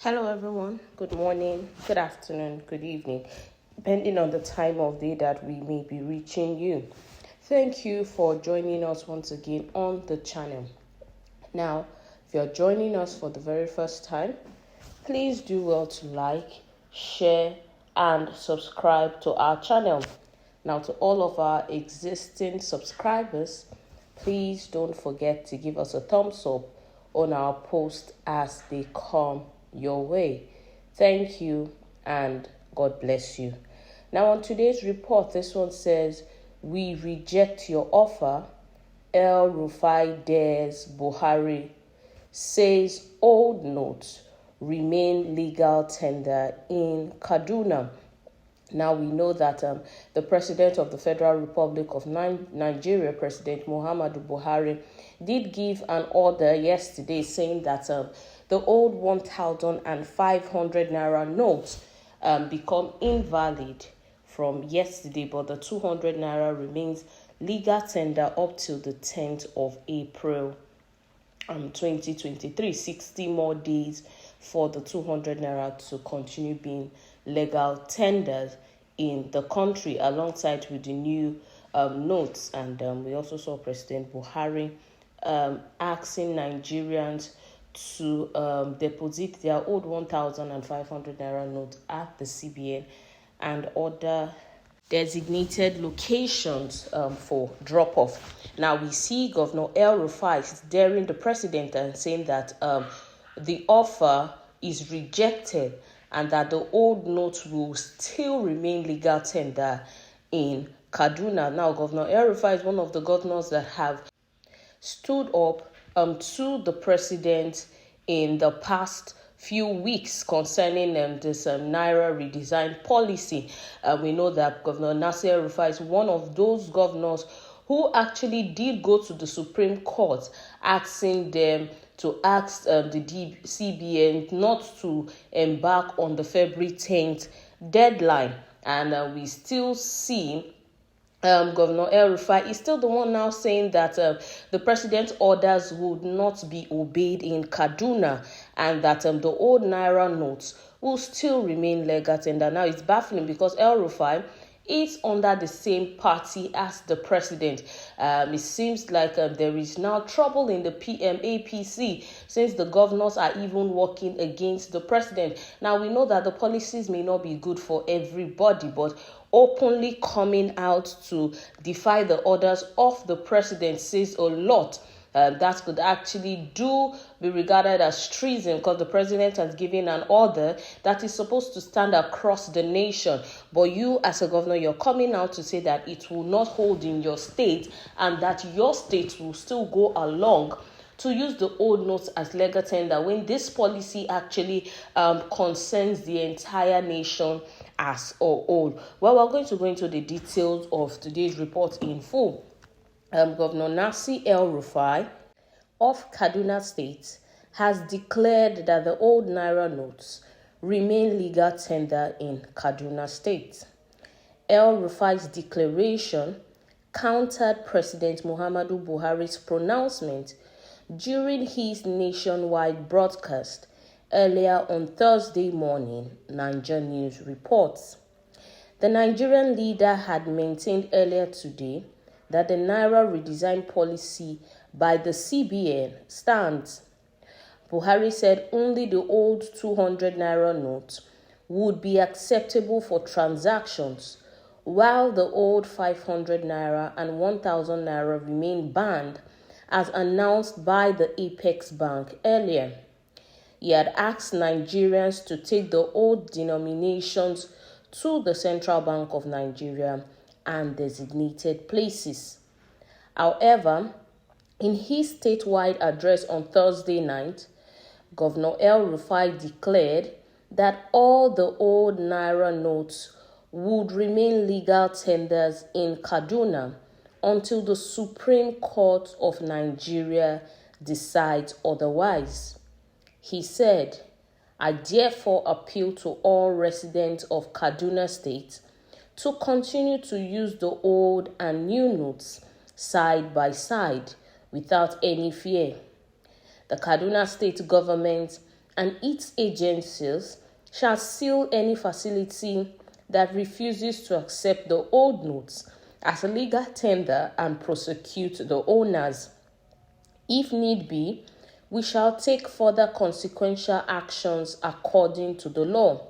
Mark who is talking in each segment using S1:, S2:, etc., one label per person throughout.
S1: Hello everyone, good morning, good afternoon, good evening, depending on the time of day that we may be reaching you. Thank you for joining us once again on the channel. Now, if you're joining us for the very first time, please do well to like, share, and subscribe to our channel. Now, to all of our existing subscribers, please don't forget to give us a thumbs up on our posts as they come your way. Thank you and God bless you. Now, on today's report, this one says, "We reject your offer. El-Rufai dares Buhari, says old notes remain legal tender in Kaduna." Now we know that the President of the Federal Republic of Nigeria, President Muhammadu Buhari, did give an order yesterday saying that the old 1,500 naira notes become invalid from yesterday, but the 200 naira remains legal tender up till the 10th of April 2023. 60 more days for the 200 naira to continue being legal tenders in the country alongside with the new notes. And we also saw President Buhari asking Nigerians to deposit their old 1,500 naira notes at the CBN and other designated locations for drop-off. Now we see Governor El-Rufai daring the president and saying that the offer is rejected and that the old notes will still remain legal tender in Kaduna. Now, Governor El-Rufai is one of the governors that have stood up to the president in the past few weeks concerning this Naira redesign policy. We know that Governor Nasir El-Rufai is one of those governors who actually did go to the Supreme Court asking them to ask the CBN not to embark on the February 10th deadline. And we still see Governor El-Rufai is still the one now saying that the president's orders would not be obeyed in Kaduna and that the old Naira notes will still remain legal tender. Now, it's baffling because El-Rufai is under the same party as the president. It seems like there is now trouble in the APC since the governors are even working against the president. Now, we know that the policies may not be good for everybody, but openly coming out to defy the orders of the president says a lot. That could actually be regarded as treason because the president has given an order that is supposed to stand across the nation. But you as a governor, you're coming out to say that it will not hold in your state and that your state will still go along to use the old notes as legal tender when this policy actually concerns the entire nation as a whole. Well, we're going to go into the details of today's report in full. Governor Nasir El-Rufai of Kaduna State has declared that the old Naira notes remain legal tender in Kaduna State. El-Rufai's declaration countered President Muhammadu Buhari's pronouncement during his nationwide broadcast earlier on Thursday morning, Niger News reports. The Nigerian leader had maintained earlier today that the Naira redesign policy by the CBN stands. Buhari said only the old 200 Naira notes would be acceptable for transactions, while the old 500 Naira and 1,000 Naira remain banned, as announced by the Apex Bank earlier. He had asked Nigerians to take the old denominations to the Central Bank of Nigeria and designated places. However, in his statewide address on Thursday night, Governor El-Rufai declared that all the old Naira notes would remain legal tenders in Kaduna until the Supreme Court of Nigeria decides otherwise. He said, "I therefore appeal to all residents of Kaduna State to continue to use the old and new notes side by side without any fear. The Kaduna State government and its agencies shall seal any facility that refuses to accept the old notes as a legal tender and prosecute the owners. If need be, we shall take further consequential actions according to the law.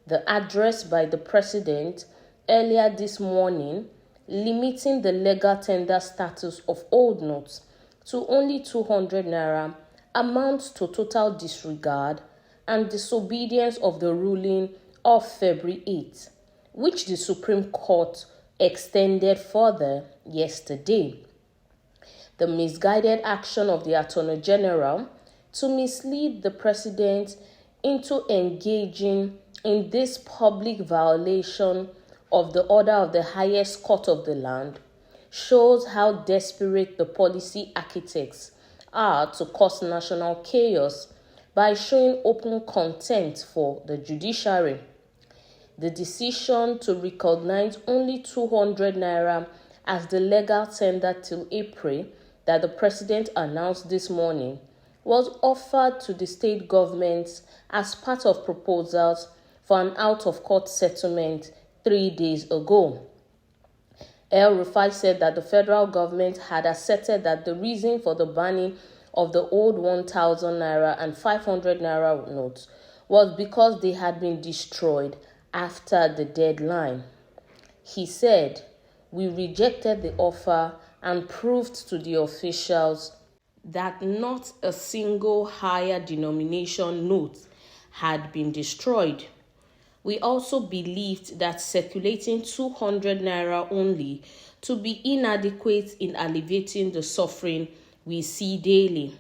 S1: The address by the President earlier this morning, limiting the legal tender status of old notes to only 200 naira, amounts to total disregard and disobedience of the ruling of February 8, which the Supreme Court extended further yesterday. The misguided action of the Attorney General to mislead the President into engaging in this public violation of the order of the highest court of the land shows how desperate the policy architects are to cause national chaos by showing open contempt for the judiciary. The decision to recognize only 200 naira as the legal tender till April that the President announced this morning was offered to the state governments as part of proposals for an out-of-court settlement 3 days ago. El-Rufai said that the federal government had asserted that the reason for the banning of the old 1,000 naira and 500 naira notes was because they had been destroyed after the deadline. He said, "We rejected the offer and proved to the officials that not a single higher denomination note had been destroyed. We also believed that circulating 200 naira only to be inadequate in alleviating the suffering we see daily.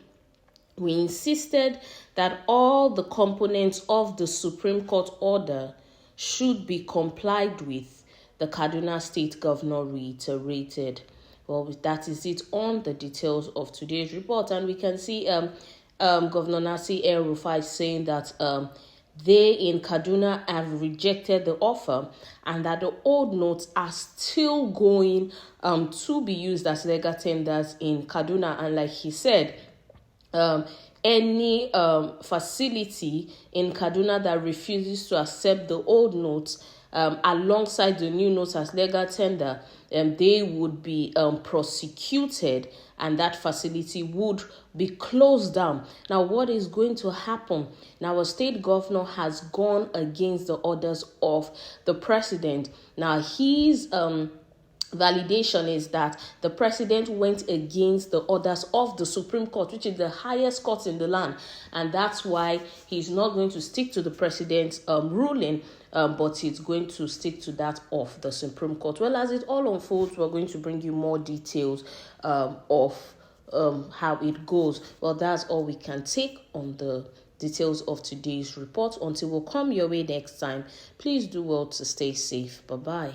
S1: We insisted that all the components of the Supreme Court order should be complied with," the Kaduna State Governor reiterated. Well, that is it on the details of today's report. And we can see Governor Nasir El-Rufai saying that they in Kaduna have rejected the offer and that the old notes are still going to be used as legal tenders in Kaduna. And like he said, any facility in Kaduna that refuses to accept the old notes alongside the new notes as legal tender, they would be prosecuted and that facility would be closed down. Now, what is going to happen? Now, a state governor has gone against the orders of the president. Now, his validation is that the president went against the orders of the Supreme Court, which is the highest court in the land, and that's why he's not going to stick to the president's ruling, but he's going to stick to that of the Supreme Court. Well, as it all unfolds, we're going to bring you more details of how it goes. Well, that's all we can take on the details of today's report. Until we'll come your way next time, please do well to stay safe. Bye-bye.